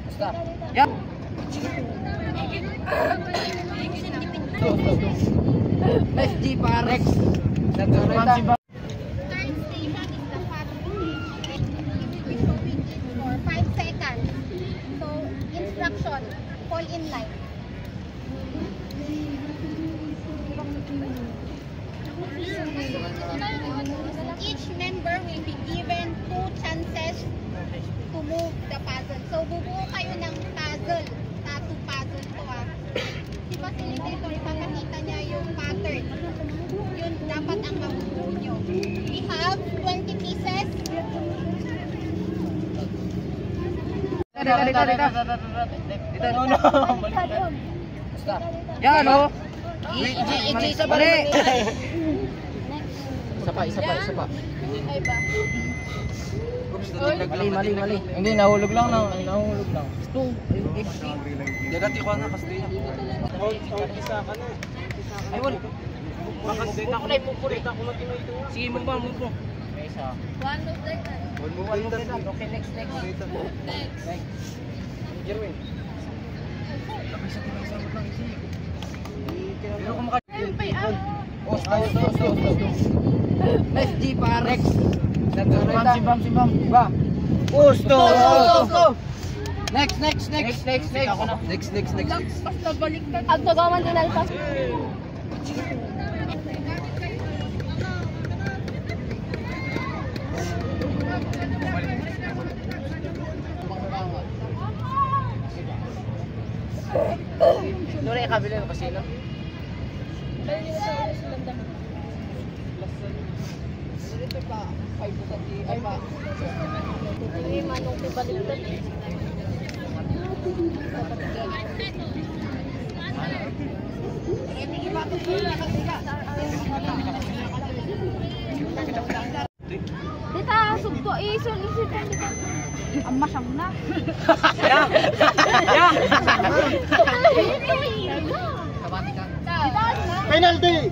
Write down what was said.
Basta. Yan. SG Parex. Third station is the fat we show it for 5 seconds. So, instruction, fall in line. Each member will be given 2 chances to move the puzzle. So, bubuo kayo ng puzzle. Tattoo puzzle to Si facilitator, ipapakita niya yung pattern. Yun dapat ang mabubuo nyo. We have 20 pieces. Basta. Yan o. Isa pa rin. Isa pa. Ay ba? Mali. Hindi, nahulog lang. Ito, XP. Dati ko na kasi niya. Isa ka na. Ay, wala. Pupulit ako matino ito. Sige mo ba, mo po. May isa. One move like that. Okay, next. Jerwin. Pero kung stop. SG Parex. Simbang. Ba. Stop. Next. Basta baliktad. Ang tagaman din alpas. Nuri kabila ng kasino. Hindi manong tibaliktad. Dita, sugto isun dita. Ang masyam na. Ya. Penalty!